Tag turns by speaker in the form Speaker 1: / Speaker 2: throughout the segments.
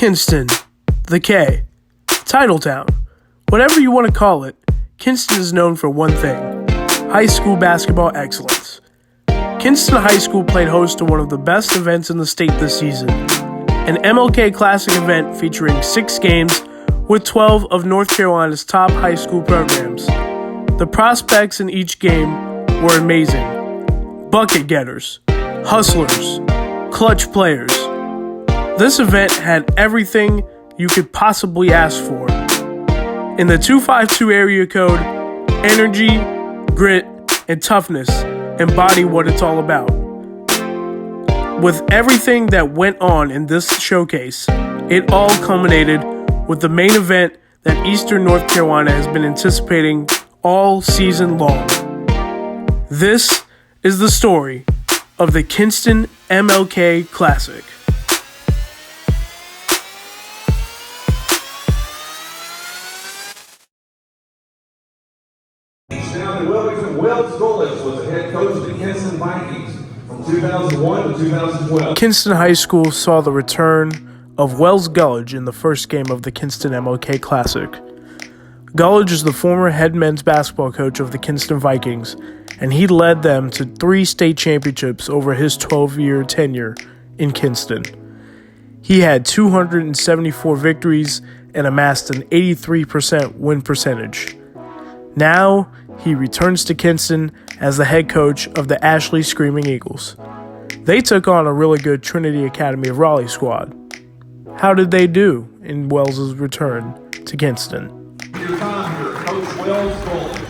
Speaker 1: Kinston, the K, Titletown, whatever you want to call it, Kinston is known for one thing: high school basketball excellence. Kinston High School played host to one of the best events in the state this season, an MLK Classic event featuring 6 games with 12 of North Carolina's top high school programs. The prospects in each game were amazing: bucket getters, hustlers, clutch players. This event had everything you could possibly ask for. In the 252 area code, energy, grit, and toughness embody what it's all about. With everything that went on in this showcase, it all culminated with the main event that Eastern North Carolina has been anticipating all season long. This is the story of the Kinston MLK Classic.
Speaker 2: Now in Wilmington, Wells Golich was the head coach of the Kinston Vikings from 2001 to 2012.
Speaker 1: Kinston High School saw the return of Wells Golich in the first game of the Kinston MLK Classic. Golich is the former head men's basketball coach of the Kinston Vikings, and he led them to 3 state championships over his 12-year tenure in Kinston. He had 274 victories and amassed an 83% win percentage. Now, he returns to Kinston as the head coach of the Ashley Screaming Eagles. They took on a really good Trinity Academy of Raleigh squad. How did they do in Wells' return to Kinston?
Speaker 2: Your time here, Coach Wells Golich.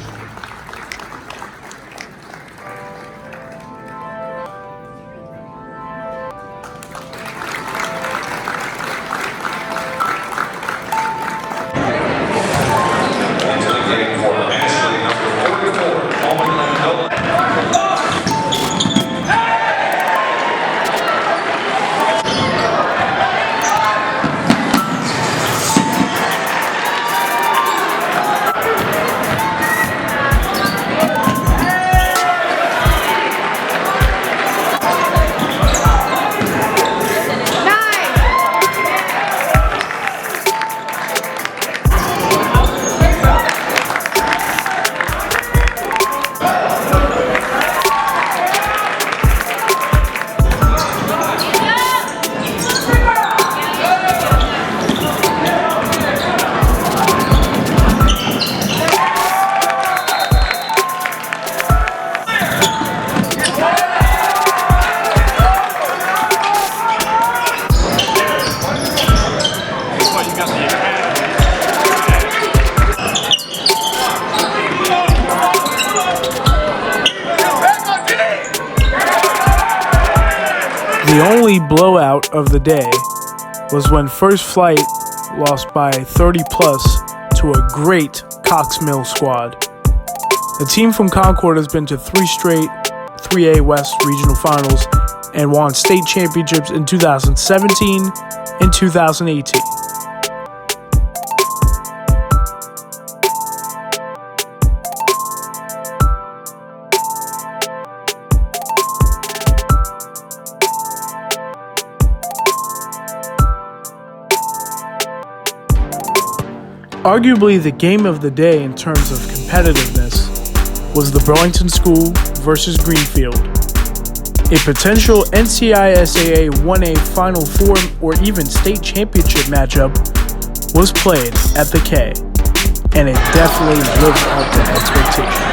Speaker 1: The only blowout of the day was when First Flight lost by 30-plus to a great Cox Mill squad. The team from Concord has been to 3 straight 3A West regional finals and won state championships in 2017 and 2018. Arguably the game of the day in terms of competitiveness was the Burlington School versus Greenfield. A potential NCISAA 1A Final Four or even state championship matchup was played at the K, and it definitely lived up to expectations.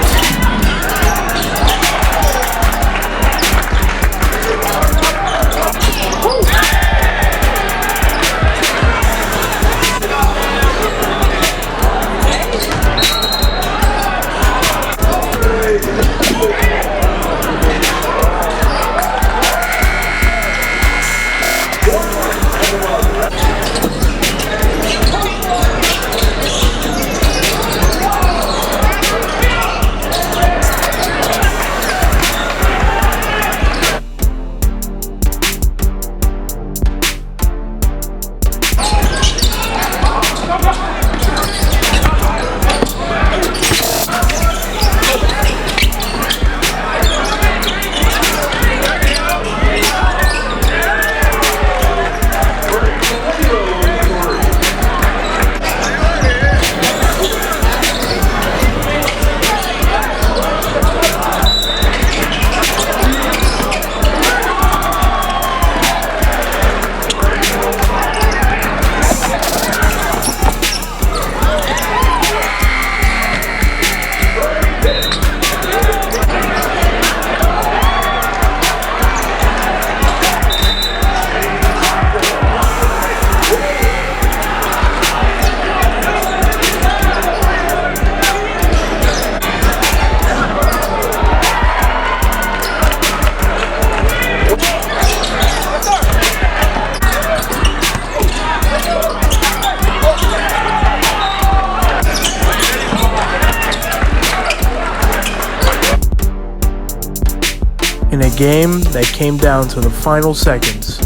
Speaker 1: game that came down to the final seconds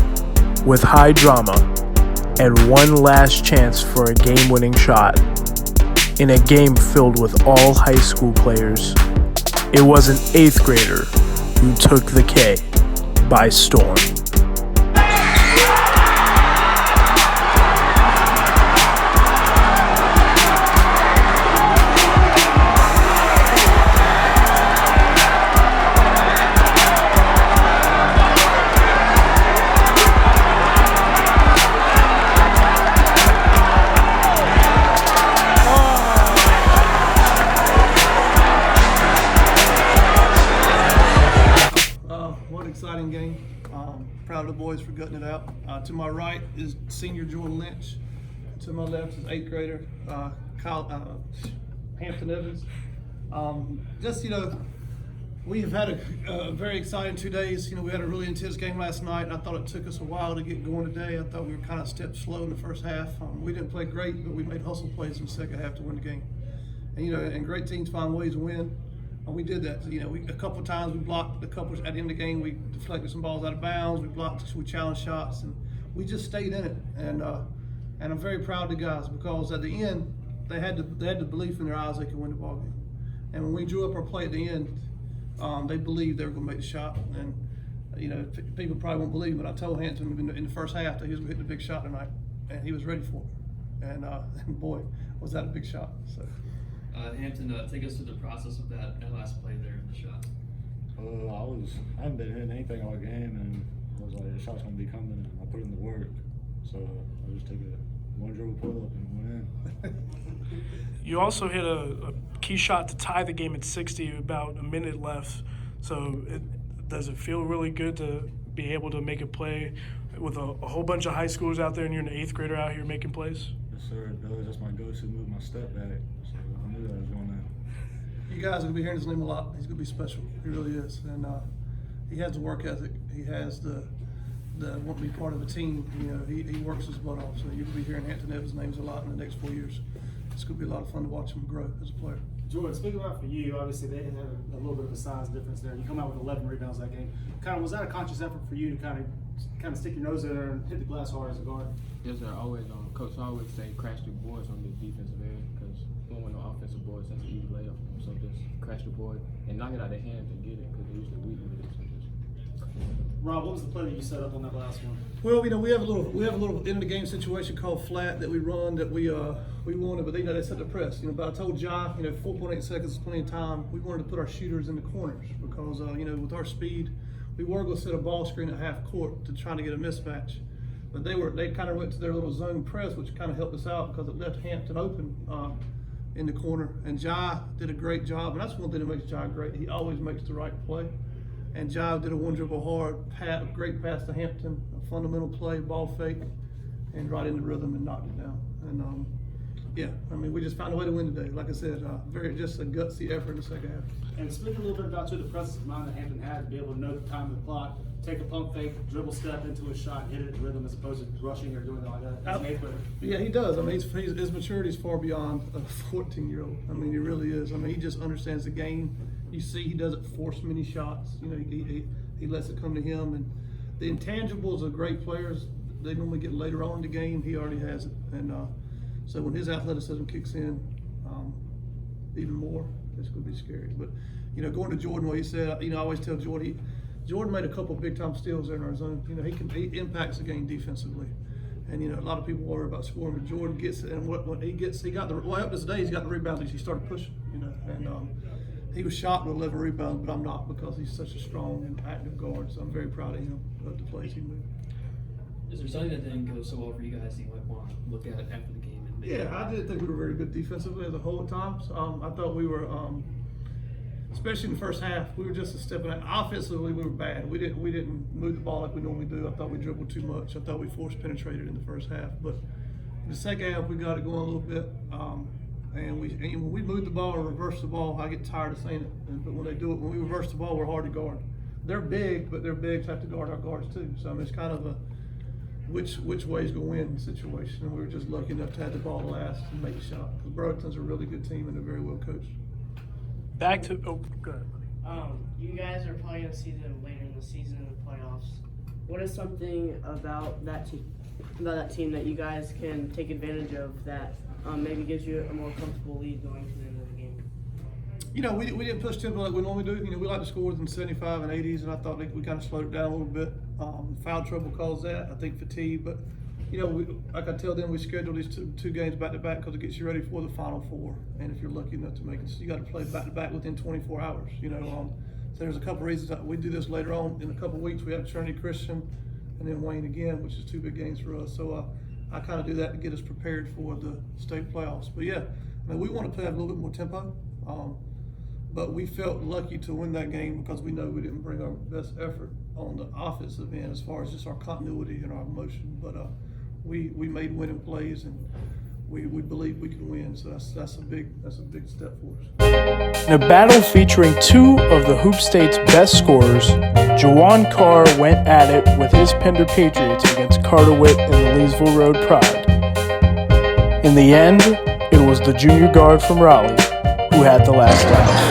Speaker 1: with high drama and one last chance for a game-winning shot. In a game filled with all high school players, it was an 8th grader who took the K by storm.
Speaker 3: Exciting game. Proud of the boys for gutting it out. To my right is senior Jordan Lynch. To my left is 8th grader Hampton Evans. We have had a very exciting 2 days. We had a really intense game last night. I thought it took us a while to get going today. I thought we were kind of stepped slow in the first half. We didn't play great, but we made hustle plays in the second half to win the game. And great teams find ways to win. We did that. A couple of times we blocked at the end of the game. We deflected some balls out of bounds. We challenged shots, and we just stayed in it. And I'm very proud of the guys because at the end they had the belief in their eyes they could win the ball game. And when we drew up our play at the end, they believed they were going to make the shot. And people probably won't believe, but I told Hampton in the first half that he was going to hit the big shot tonight, and he was ready for it. And boy, was that a big shot. So.
Speaker 4: Hampton, take us through the process of that last play there in the shot.
Speaker 5: I haven't been hitting anything all game, and I was like, the shot's gonna be coming, and I put in the work. So I just took a one dribble pull up and went in.
Speaker 1: You also hit a key shot to tie the game at 60, about a minute left. So does it feel really good to be able to make a play with a whole bunch of high schoolers out there, and you're an 8th grader out here making plays?
Speaker 5: Yes, sir. It does. That's my go-to move, my step back. So I knew that was going in.
Speaker 3: You guys are going to be hearing his name a lot. He's going to be special. He really is. And he has the work ethic. He has the want to be part of a team. He works his butt off. So you're going to be hearing Hampton Evans' names a lot in the next 4 years. It's going to be a lot of fun to watch him grow as a player.
Speaker 6: Jordan, speaking about for you, obviously they had a little bit of a size difference there. You come out with 11 rebounds that game. Was that a conscious effort for you to kind of stick your nose in there and hit the glass hard as a guard?
Speaker 7: Yes, sir. Coach always say crash the boards on the defensive end because we don't want no offensive boards. That's an easy layup. So just crash the board and knock it out of their hands and get it because they usually weak with it. So just.
Speaker 6: Rob, what was the play that you set up on that last one?
Speaker 3: Well, we have a little end of the game situation called flat that we run that we wanted, but they set the press. But I told Ja, 4.8 seconds is plenty of time. We wanted to put our shooters in the corners because with our speed, we were going to set a ball screen at half court to try to get a mismatch. But they kind of went to their little zone press, which kind of helped us out because it left Hampton open in the corner. And Ja did a great job, and that's one thing that makes Ja great. He always makes the right play. And Ja did a one dribble hard, great pass to Hampton, a fundamental play, ball fake, and right into rhythm and knocked it down. And we just found a way to win today. Like I said, just a gutsy effort in the second half.
Speaker 6: And speak a little bit about the presence of mind that Hampton had to be able to know the time of the clock, take a pump fake, dribble step into a shot, hit it in rhythm as opposed to rushing or doing it like that. As an 8th grader.
Speaker 3: Yeah, he does. His maturity is far beyond a 14-year-old. He really is. He just understands the game. You see, he doesn't force many shots. He lets it come to him. And the intangibles of great players, they normally get later on in the game. He already has it. And so when his athleticism kicks in, even more, it's going to be scary. But going to Jordan, what he said, I always tell Jordan made a couple of big-time steals there in our zone. He impacts the game defensively. And a lot of people worry about scoring, but Jordan gets it. And what he gets, up to today, he's got the rebounds. He started pushing. And he was shot with 11 rebounds, but I'm not because he's such a strong and active guard. So I'm very proud of him of the plays he made.
Speaker 4: Is there something that didn't go so well for you guys that you might want to look at after the game?
Speaker 3: Yeah, I didn't think we were very good defensively as a whole at times. I thought we were, especially in the first half, we were just a step ahead. Offensively, we were bad. We didn't move the ball like we normally do. I thought we dribbled too much. I thought we force penetrated in the first half. But in the second half, we got it going a little bit. And when we move the ball or reverse the ball, I get tired of saying it. But when they do it, when we reverse the ball, we're hard to guard. They're big, but their bigs have to guard our guards too. So it's kind of a which way is going to win situation. And we were just lucky enough to have the ball last and make a shot. Because Burlington's a really good team and they're very well coached.
Speaker 1: Go ahead, buddy.
Speaker 8: You guys are probably gonna see them later in the season in the playoffs. What is something about that team that you guys can take advantage of that maybe gives you a more comfortable lead going to the end of the game?
Speaker 3: You know, we didn't push tempo like we normally do. You know, we like to score within 75 and 80s, and I thought we kind of slowed it down a little bit. Foul trouble caused that. I think fatigue, but you know, like I tell them, we schedule these two games back to back because it gets you ready for the Final Four. And if you're lucky enough to make it, so you got to play back to back within 24 hours. You know, so there's a couple reasons we do this later on in a couple weeks. We have Trinity Christian and then Wayne again, which is two big games for us. So I kind of do that to get us prepared for the state playoffs. But yeah, I mean, we want to have a little bit more tempo. But we felt lucky to win that game because we know we didn't bring our best effort on the offensive end as far as just our continuity and our motion. But we made winning plays, and we believe we can win. So that's a big step for us.
Speaker 1: In a battle featuring two of the Hoop State's best scorers, Jawan Carr went at it with his Pender Patriots against Carter Witt and the Leesville Road Pride. In the end, it was the junior guard from Raleigh who had the last laugh.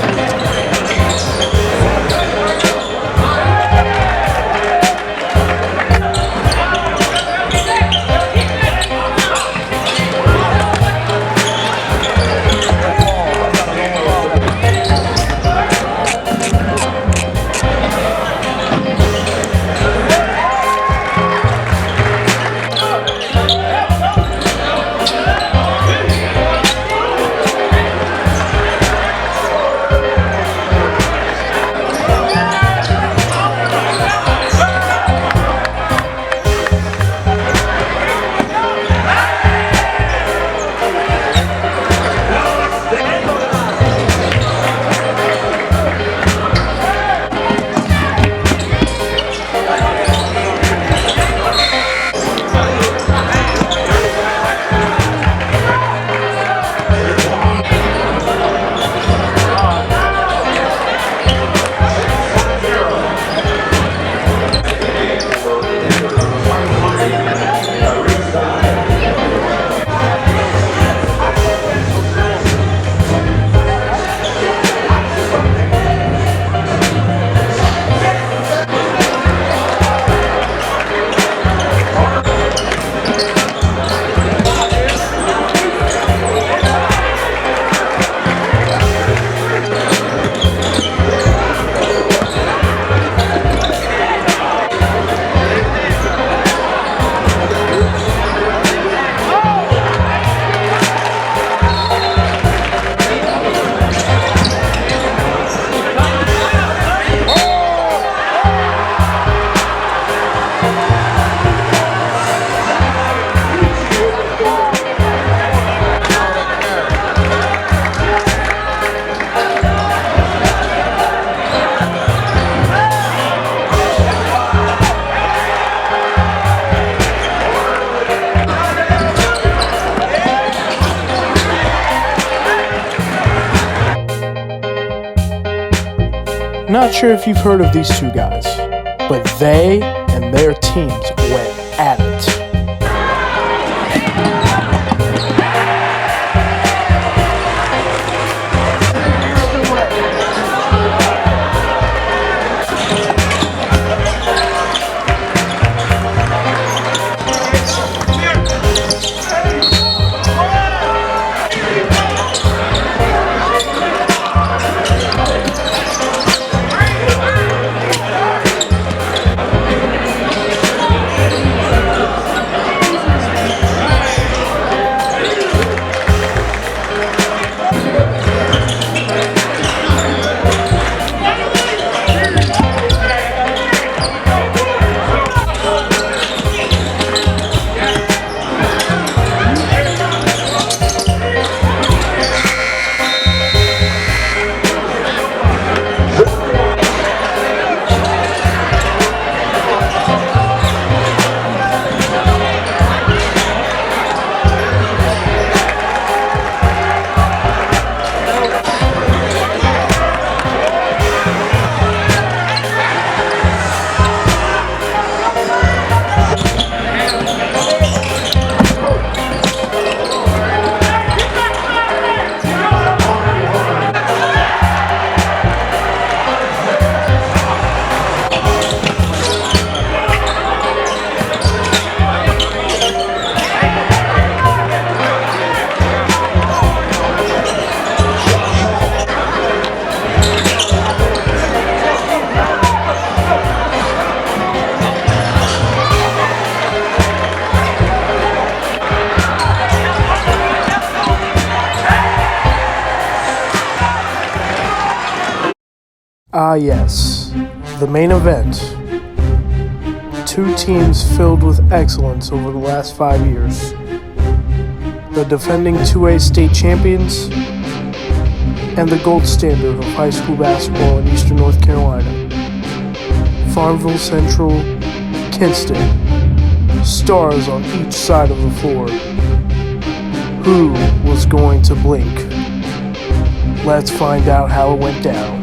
Speaker 1: Not sure if you've heard of these two guys, but they and their teams went at it. Ah yes, the main event. Two teams filled with excellence over the last 5 years. The defending 2A state champions and the gold standard of high school basketball in Eastern North Carolina. Farmville Central, Kinston, stars on each side of the floor. Who was going to blink? Let's find out how it went down.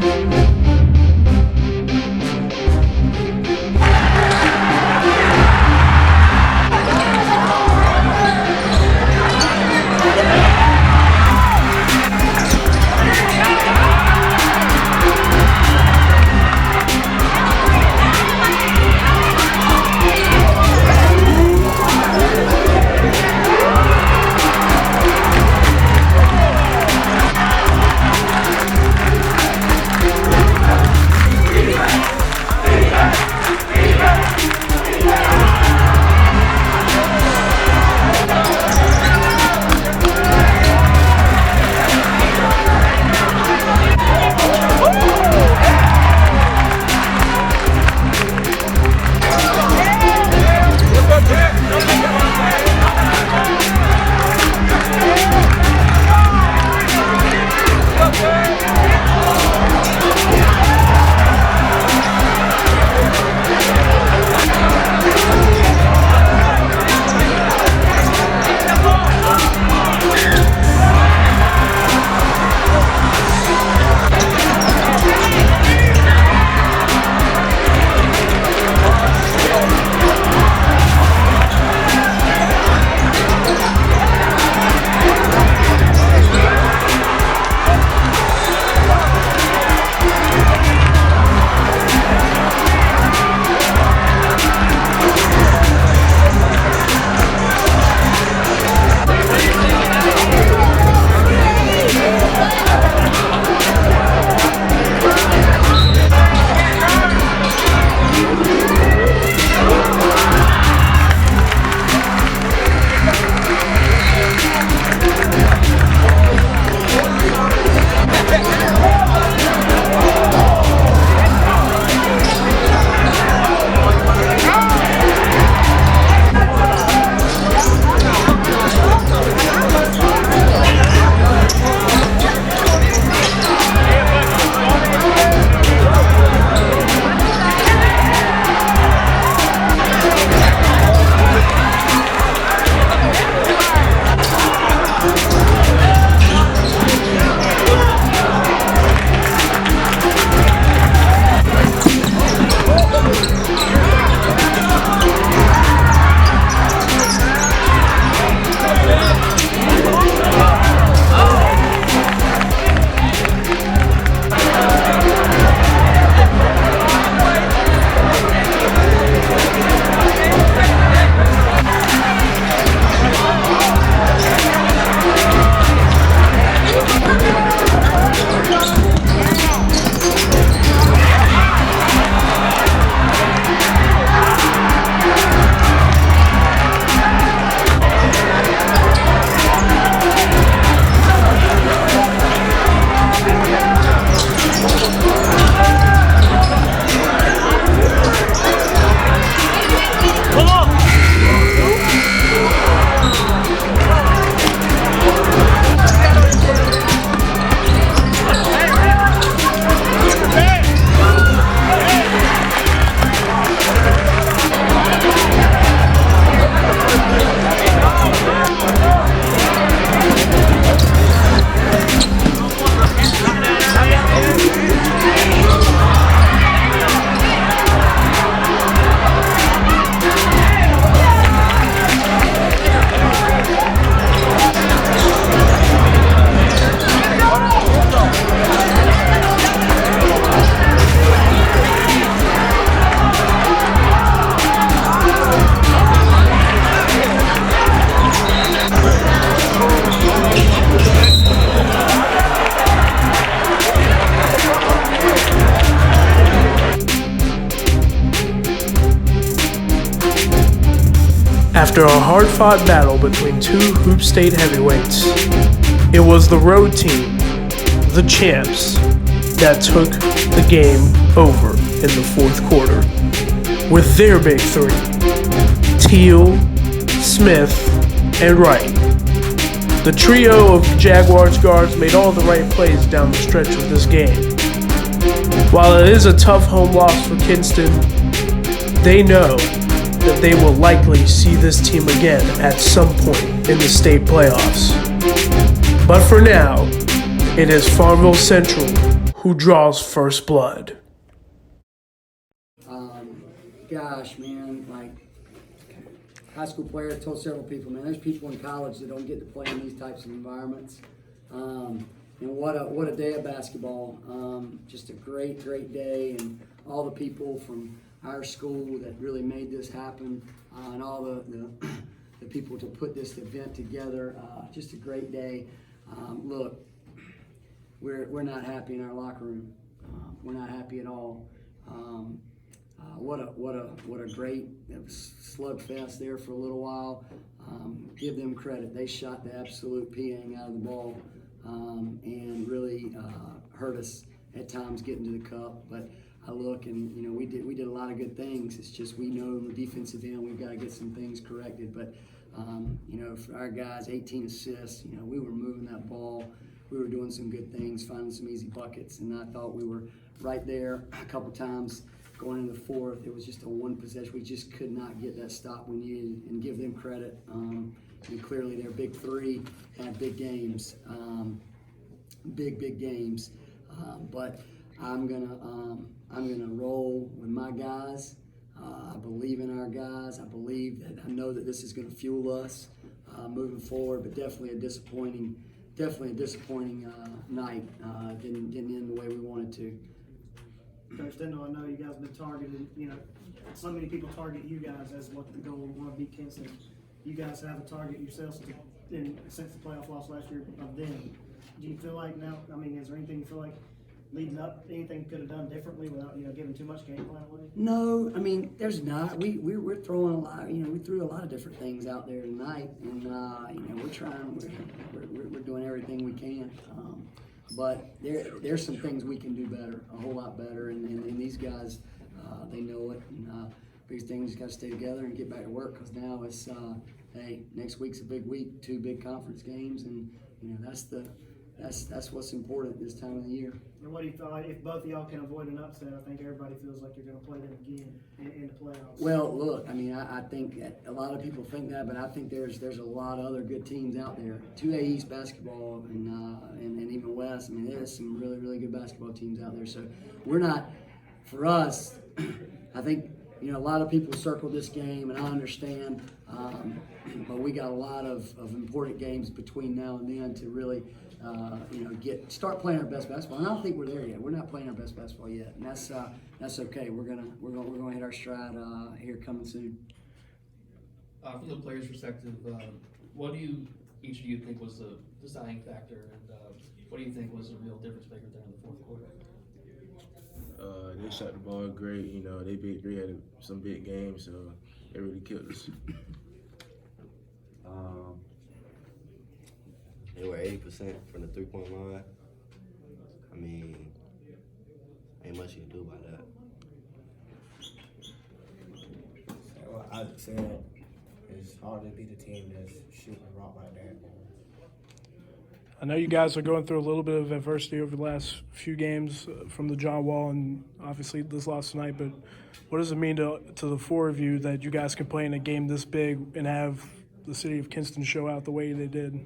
Speaker 1: After a hard-fought battle between two Hoop State heavyweights, it was the road team, the champs, that took the game over in the fourth quarter with their big three: Teal, Smith, and Wright. The trio of Jaguars guards made all the right plays down the stretch of this game. While it is a tough home loss for Kinston, they know that they will likely see this team again at some point in the state playoffs. But for now, it is Farmville Central who draws first blood.
Speaker 9: Gosh, man, like, high school player, I told several people, man, there's people in college that don't get to play in these types of environments. And what a day of basketball. Just a great day, and all the people from our school that really made this happen, and all the people to put this event together. Just a great day. Look, we're not happy in our locker room. We're not happy at all. What a great slugfest there for a little while. Give them credit. They shot the absolute peeing out of the ball, and really hurt us at times getting to the cup. But I look, and we did a lot of good things. It's just we know in the defensive end we've got to get some things corrected. But for our guys, 18 assists. We were moving that ball. We were doing some good things, finding some easy buckets, and I thought we were right there a couple times. Going into the fourth, it was just a one possession. We just could not get that stop we needed, and give them credit. Clearly, their big three had big games, big games. But I'm gonna roll with my guys. I believe in our guys. I know that this is going to fuel us moving forward. But definitely a disappointing night. Didn't end the way we wanted to.
Speaker 6: Coach Dindal, I know you guys have been targeted. So many people target you guys as what the goal want to beat Kinston. You guys have a target yourselves since the playoff loss last year of them. Do you feel like now? Is there anything you feel like leading up? Anything you could have done differently without giving too much game plan away?
Speaker 9: No, there's not. We're throwing a lot. We threw a lot of different things out there tonight, and we're trying. We're doing everything we can. But there's some things we can do better, a whole lot better, and these guys, they know it. And biggest thing is got to stay together and get back to work, because now it's hey, next week's a big week, 2 big conference games, and that's what's important this time of the year.
Speaker 6: And what do you feel like if both of y'all can avoid an upset? I think everybody feels like you're going to play them again in the playoffs.
Speaker 9: Well, look, I think that a lot of people think that, but I think there's a lot of other good teams out there. 2A East basketball and even West. There's some really good basketball teams out there. So we're not, for us, I think a lot of people circle this game, and I understand, but we got a lot of important games between now and then to really. Start playing our best basketball. And I don't think we're there yet. We're not playing our best basketball yet, and that's okay. We're gonna hit our stride here coming soon.
Speaker 4: From the players' perspective, what do each of you think was the deciding factor, and what do you think was a real difference maker there in the fourth quarter?
Speaker 10: They shot the ball great. They big three had some big games, so they really killed us.
Speaker 11: They were 80% from the 3-point line. Ain't much you can do about that.
Speaker 12: Well, I said it's hard to beat a team that's shooting rock like that.
Speaker 1: I know you guys are going through a little bit of adversity over the last few games from the John Wall and obviously this loss tonight, but what does it mean to the four of you that you guys can play in a game this big and have the city of Kinston show out the way they did?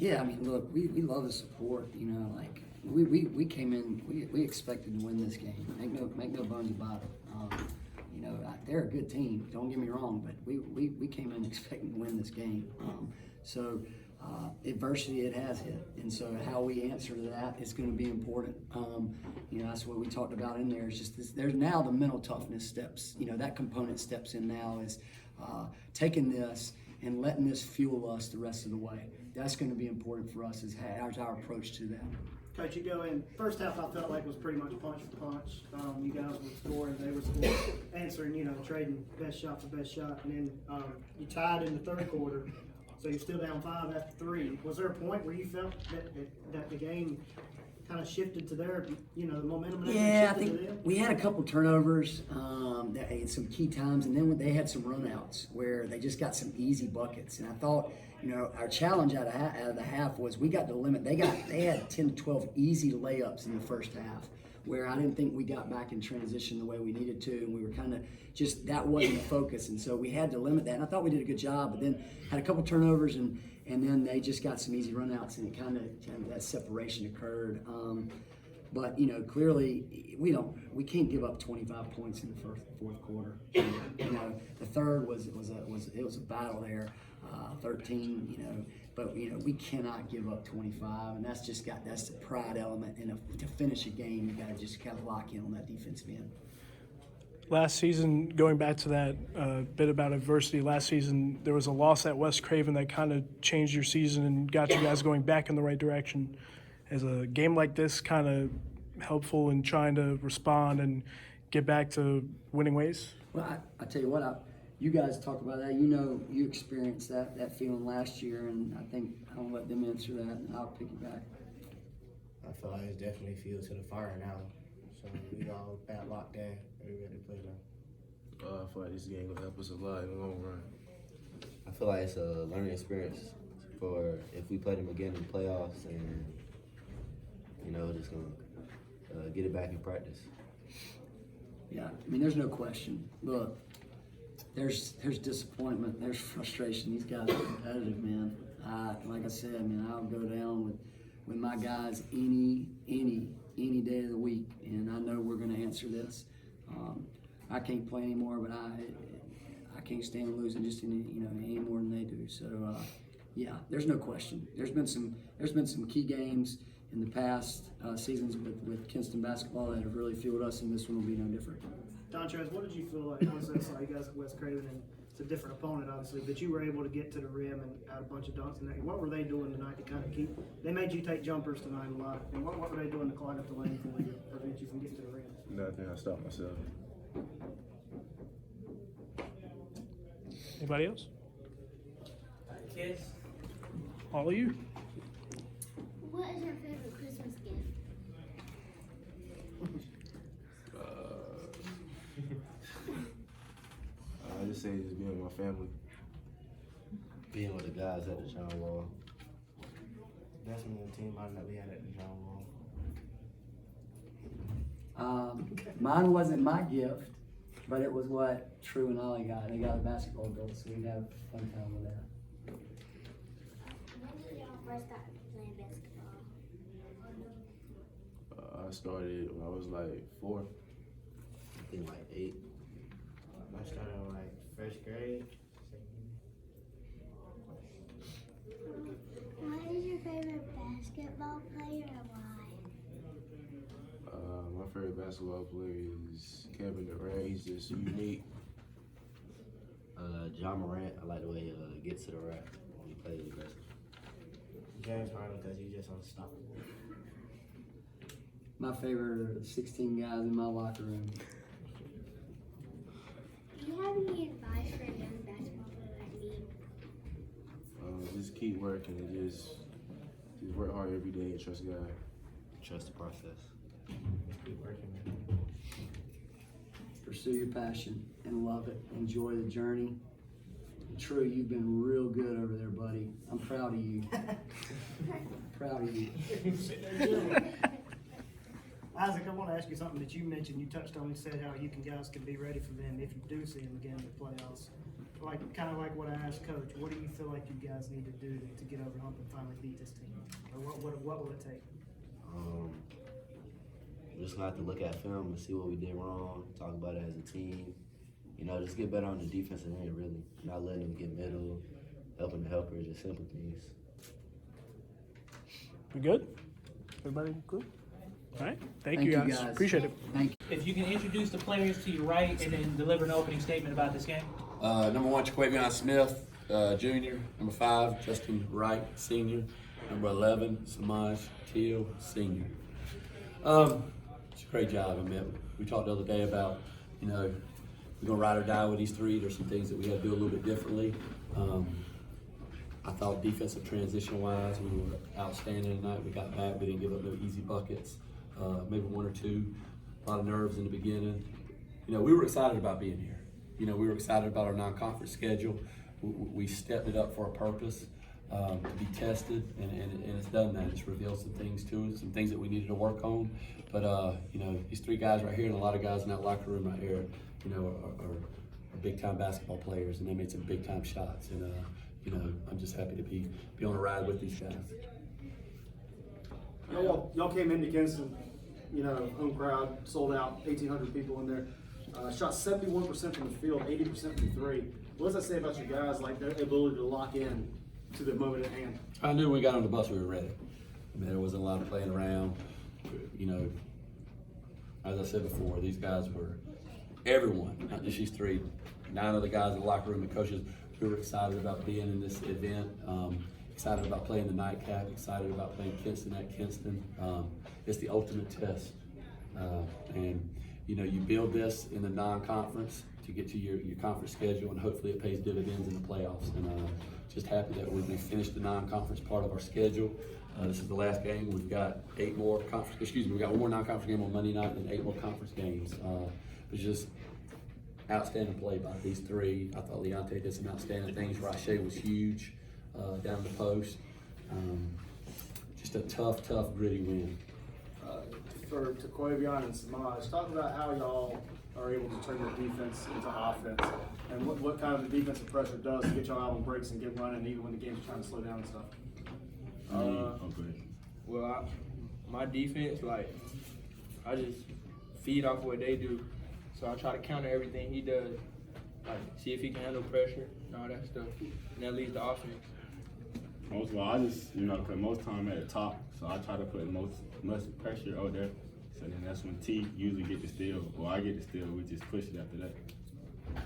Speaker 9: Yeah, look, we love the support. We came in, we expected to win this game. Make no bones about it. They're a good team. Don't get me wrong, but we came in expecting to win this game. Adversity, it has hit, and so how we answer to that is going to be important. That's what we talked about in there. It's just this, there's now the mental toughness steps. That component steps in now is taking this and letting this fuel us the rest of the way. That's going to be important for us, is our approach to that.
Speaker 6: Coach, you go in, first half I felt like was pretty much punch for punch. You guys were scoring, they were scoring, answering, trading best shot for best shot. And then you tied in the third quarter, so you're still down 5 after 3. Was there a point where you felt that the game kind of shifted to their, the momentum? And
Speaker 9: Yeah, I
Speaker 6: shifted to
Speaker 9: think
Speaker 6: them?
Speaker 9: we had a couple turnovers at some key times, and then they had some runouts where they just got some easy buckets. And I thought, our challenge out of the half was we got to the limit. They had 10 to 12 easy layups in the first half, where I didn't think we got back in transition the way we needed to, and we were kind of just, that wasn't the focus, and so we had to limit that. And I thought we did a good job, but then had a couple turnovers, and then they just got some easy runouts, and it kind of that separation occurred. But clearly we can't give up 25 points in the fourth quarter. The third was a battle there, 13. But we cannot give up 25, and that's the pride element. And to finish a game, you got to just kind of lock in on that defensive end.
Speaker 1: Last season, going back to that bit about adversity, last season there was a loss at West Craven that kind of changed your season and got you guys going back in the right direction. Is a game like this kind of helpful in trying to respond and get back to winning ways?
Speaker 9: Well, I tell you what, you guys talk about that. You experienced that feeling last year, and I think I'll let them answer that, and I'll pick it back.
Speaker 12: I feel like it's definitely fuel to the fire now. So we all back locked in. We ready to play now.
Speaker 10: I feel like this game will help us a lot in the long run.
Speaker 11: I feel like it's a learning experience for if we play them again in the playoffs, and just gonna get it back in practice.
Speaker 9: Yeah, there's no question. Look, there's disappointment, there's frustration. These guys are competitive, man. Like I said, I'll go down with my guys any day of the week, and I know we're going to answer this. I can't play anymore, but I can't stand losing just any more than they do. So yeah, there's no question. There's been some key games in the past seasons with Kinston basketball that have really fueled us, and this one will be no different.
Speaker 6: Dontrez, what did you feel like? Obviously, I saw you guys at West Craven, and it's a different opponent, obviously, but you were able to get to the rim and add a bunch of dunks. And what were they doing tonight to kind of keep? They made you take jumpers tonight a lot. And what were they doing to clog up the lane for you, prevent you from getting to the rim?
Speaker 10: Nothing. I stopped myself.
Speaker 1: Anybody else?
Speaker 13: Kids?
Speaker 1: All of you?
Speaker 14: What is your favorite Christmas gift?
Speaker 10: I just say just being with my family.
Speaker 11: Being with the guys at the John Wall.
Speaker 12: Definitely the team that we had at the John Wall.
Speaker 9: Mine wasn't my gift, but it was what True and Ollie got. They got a basketball goal, so we have fun time with that.
Speaker 14: When did y'all first start playing basketball?
Speaker 10: I started when I was like 4.
Speaker 11: I think like 8.
Speaker 12: I started in like first grade.
Speaker 14: What is your favorite basketball player and why?
Speaker 10: My favorite basketball player is Kevin Durant. He's just unique.
Speaker 11: John Morant, I like the way he gets to the rack when he plays aggressive.
Speaker 12: James Harden, because he's just unstoppable.
Speaker 9: My favorite 16 guys in my locker room.
Speaker 14: Do you have any advice for a young basketball player like me?
Speaker 10: Just keep working and just work hard every day and trust God.
Speaker 11: Trust the process.
Speaker 12: Keep working, man.
Speaker 9: Pursue your passion and love it. Enjoy the journey. True, you've been real good over there, buddy. I'm proud of you. Proud of you.
Speaker 6: Isaac, I want to ask you something that you mentioned. You touched on and said how you guys can be ready for them if you do see them again in the playoffs. Kind of like what I asked Coach. What do you feel like you guys need to do to get over the hump and finally beat this team? Or what will it take?
Speaker 11: We're just gonna have to look at film and see what we did wrong. Talk about it as a team. Just get better on the defensive end. Really, not letting them get middle, helping the helpers, just simple things.
Speaker 1: We good? Everybody good? All right. Thank you guys. Appreciate it.
Speaker 9: Thank you.
Speaker 13: If you can introduce the players to your right and then deliver an opening statement about this game.
Speaker 15: Number 1, Jaquavion Smith, Jr. Number 5, Justin Wright, Senior. Number 11, Samaj Teal, Senior. It's a great job. We talked the other day about, we're going to ride or die with these 3. There's some things that we got to do a little bit differently. I thought defensive transition wise, we were outstanding tonight. We got back, we didn't give up no easy buckets, maybe one or two. A lot of nerves in the beginning. You know, we were excited about being here. You know, we were excited about our non-conference schedule. We stepped it up for a purpose, to be tested, and it's done that. It's revealed some things to us, some things that we needed to work on. But, you know, these three guys right here and a lot of guys in that locker room right here, you know, are big-time basketball players, and they made some big-time shots. And, you know, I'm just happy to be on a ride with these guys.
Speaker 16: Y'all came into Kinston, you know, home crowd, sold out, 1,800 people in there. Shot 71% from the field, 80% from three. What does that say about you guys, like their ability to lock in to the moment at hand?
Speaker 15: I knew when we got on the bus we were ready. I mean, there wasn't a lot of playing around. You know, as I said before, these guys were, everyone, not just these three, 9 of the guys in the locker room and coaches, we were excited about being in this event, excited about playing the nightcap, excited about playing Kinston at Kinston. It's the ultimate test. And, you know, you build this in the non-conference to get to your conference schedule, and hopefully it pays dividends in the playoffs. And just happy that we finished the non-conference part of our schedule. This is the last game. We've got 8 more we've got 1 more non-conference game on Monday night and 8 more conference games. It's just outstanding play by these three. I thought Leonte did some outstanding things. Rashay was huge down the post. Just a tough, gritty win.
Speaker 16: For Quavion and Samaj, talk about how y'all are able to turn your defense into offense, and what kind of the defensive pressure does to get y'all out on breaks and get running even when the game's trying to slow down and stuff.
Speaker 7: Well, my defense, like, I just feed off what they do. So I try to counter everything he does, like see if he can handle pressure and all that stuff. And that leads to offense.
Speaker 5: I just, you know, because most time at the top, so I try to put much pressure out there. So then that's when T usually get the steal, or I get the steal. We just push it after that.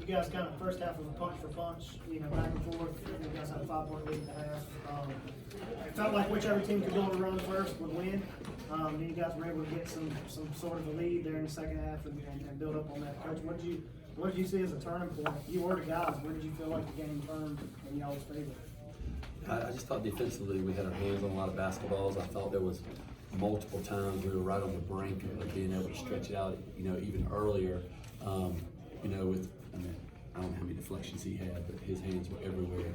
Speaker 6: You guys kind of first half was a punch for punch, you know, back and forth. You guys had a 5-point lead at the half. It felt like whichever team could go on a run first would win. Then you guys were able to get some sort of a lead there in the second half and build up on that. Coach, what did you see as a turning point? You were the guys. Where did you feel like the game turned in y'all's favor?
Speaker 15: I just thought defensively we had our hands on a lot of basketballs. I thought there was multiple times we were right on the brink of being able to stretch it out, you know, even earlier. You know, I don't know how many deflections he had, but his hands were everywhere.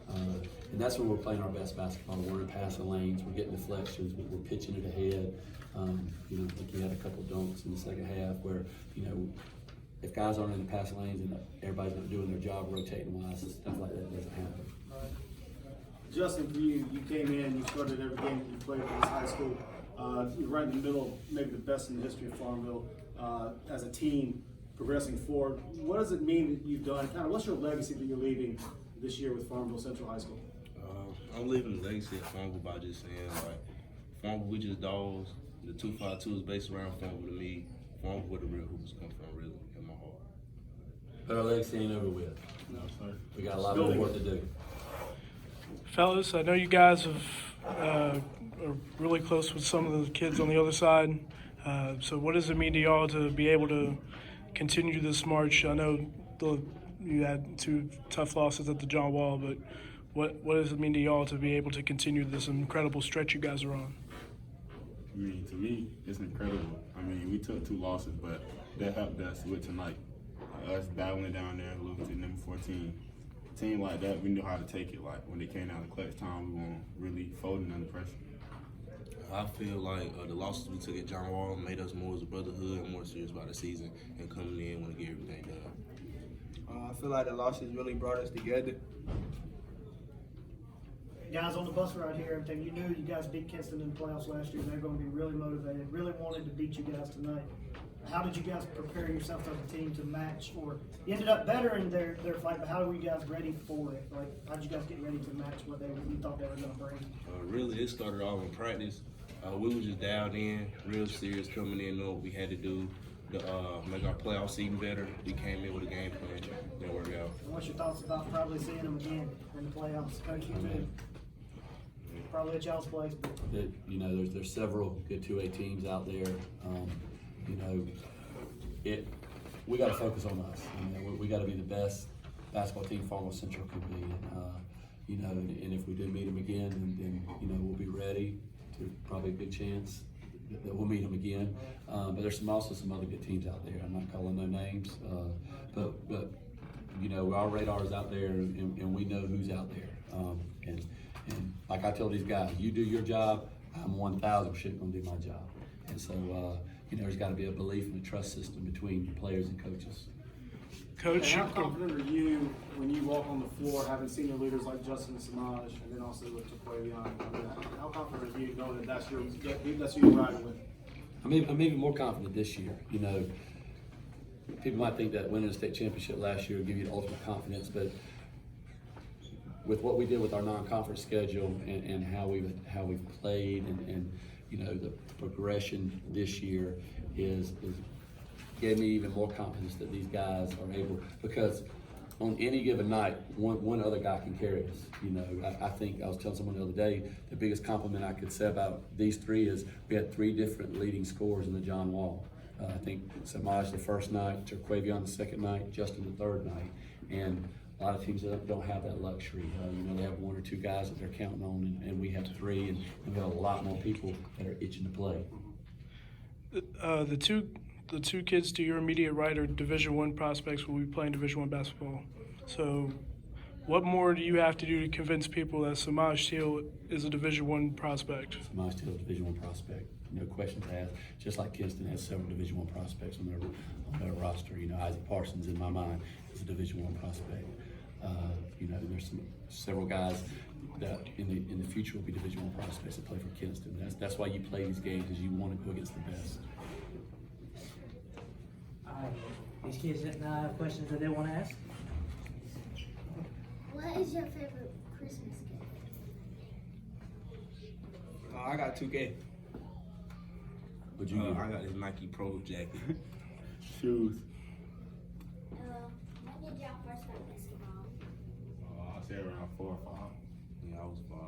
Speaker 15: And that's when we're playing our best basketball. We're in passing lanes, we're getting deflections, we're pitching it ahead. You know, I think he had a couple dunks in the second half where, you know, if guys aren't in the passing lanes and everybody's not doing their job rotating wise, stuff like that doesn't happen.
Speaker 16: Justin, for you came in, you started every game that you played in high school. You're right in the middle, maybe the best in the history of Farmville as a team progressing forward. What does it mean that you've done? Kind of what's your legacy that you're leaving this year with Farmville Central High School?
Speaker 10: I'm leaving the legacy of Farmville by just saying, like, Farmville, we just dogs. The 252 is based around Farmville to me. Farmville where the real hoops come from, really, in my heart.
Speaker 15: But our legacy ain't over with.
Speaker 10: No, sir.
Speaker 15: We got a lot more work to do.
Speaker 1: Fellas, I know you guys are really close with some of the kids on the other side. So what does it mean to y'all to be able to continue this march? I know you had 2 tough losses at the John Wall, but what does it mean to y'all to be able to continue this incredible stretch you guys are on?
Speaker 5: I mean, to me, it's incredible. I mean, we took 2 losses, but that helped us with tonight. Us battling down there, losing to number 14. A team like that, we knew how to take it. Like, when they came down to clutch time, we weren't really folding under pressure.
Speaker 10: I feel like the losses we took at John Wall made us more as a brotherhood and more serious about the season and coming in want to get everything done.
Speaker 7: I feel like the losses really brought us together.
Speaker 6: Guys on the bus ride here, everything, you knew you guys beat Kinston in the playoffs last year. They're going to be really motivated, really wanted to beat you guys tonight. How did you guys prepare yourselves as a team to match, or you ended up better in their fight, but how were you guys ready for it? Like, how did you guys get ready to match what you thought they were going to bring?
Speaker 10: Really, it started off in practice. We were just dialed in, real serious, coming in, knowing what we had to do to make our playoffs even better. We came in with a game plan, didn't work out.
Speaker 6: And what's your thoughts about probably seeing them again in the playoffs? Coach, you too. Probably at y'all's place.
Speaker 15: You know, there's several good 2A teams out there. You know, we got to focus on us. You know, we got to be the best basketball team Farmville Central could be. you know, and if we do meet them again, then you know, we'll be ready to probably a good chance that we'll meet them again. But there's also some other good teams out there. I'm not calling no names, but you know, our radar is out there, and we know who's out there. And like I tell these guys, you do your job, I'm 1,000% gonna do my job. And so, you know, there's got to be a belief and a trust system between players and coaches.
Speaker 1: Coach,
Speaker 16: And how confident are you when you walk on the floor, having senior leaders like Justin and Samaj, and then also with Jaquavion? How confident are you knowing that that's who you're riding with?
Speaker 15: I'm even more confident this year. You know, people might think that winning the state championship last year would give you the ultimate confidence, but with what we did with our non-conference schedule and how we've played and you know, the progression this year is gave me even more confidence that these guys are able, because on any given night, one other guy can carry us. You know, I think I was telling someone the other day, the biggest compliment I could say about these three is we had 3 different leading scorers in the John Wall. I think Samaj the first night, Jaquavion the second night, Justin the third night, and a lot of teams don't have that luxury. You know, they have 1 or 2 guys that they're counting on, and we have 3, and we have a lot more people that are itching to play.
Speaker 1: The two kids to your immediate right are Division I prospects will be playing Division I basketball. So what more do you have to do to convince people that Samaj Teal is a Division I prospect?
Speaker 15: Samaj Teal is a Division I prospect. No question to ask. Just like Kinston has several Division I prospects on their roster. You know, Isaac Parsons, in my mind, is a Division I prospect. You know, there's several guys that in the future will be Division I prospects that play for Kinston. That's why you play these games, is you want to go against the best.
Speaker 13: These kids didn't have questions that they want to ask.
Speaker 14: What is your favorite Christmas gift?
Speaker 7: I got 2K.
Speaker 15: What'd you get?
Speaker 10: I got this Nike Pro jacket.
Speaker 5: Shoes.
Speaker 14: When did y'all first start basketball?
Speaker 5: I'll say around 4 or 5.
Speaker 10: Yeah, I was 5.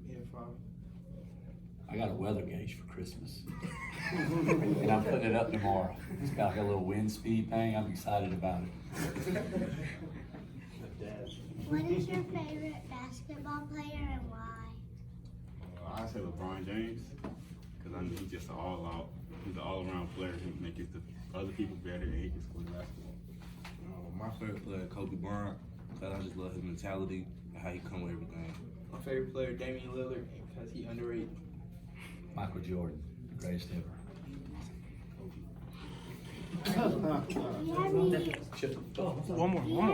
Speaker 7: Yeah, 5.
Speaker 15: I got a weather gauge for Christmas. And I'm putting it up tomorrow. It's got like a little wind speed thing. I'm excited about it.
Speaker 14: What is your favorite basketball player and why?
Speaker 5: I say LeBron James, because I mean he's just an all-out. He's an all-around player. He makes the other people better, and he can score basketball.
Speaker 10: My favorite player, Kobe Bryant, because I just love his mentality and how he come with everything.
Speaker 7: My favorite player, Damian Lillard, because he underrated.
Speaker 15: Michael Jordan, the greatest ever.
Speaker 14: Do you have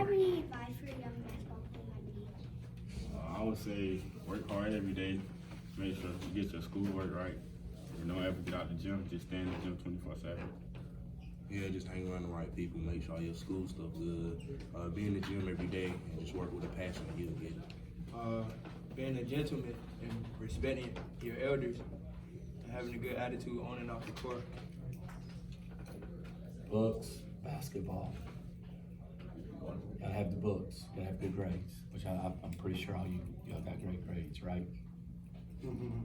Speaker 14: any advice for young basketball players?
Speaker 5: I would say work hard every day. Make sure you get your schoolwork right. And don't ever get out the gym. Just stay in the gym 24/7.
Speaker 10: Yeah, just hang around the right people. Make sure all your school stuff good. Be in the gym every day and just work with a passion and you'll get it.
Speaker 7: Being a gentleman and respecting your elders and having a good attitude on and off the court.
Speaker 15: Books, basketball. Gotta have the books. Gotta have good grades, which I'm pretty sure all y'all got great grades, right?
Speaker 17: Mm-hmm.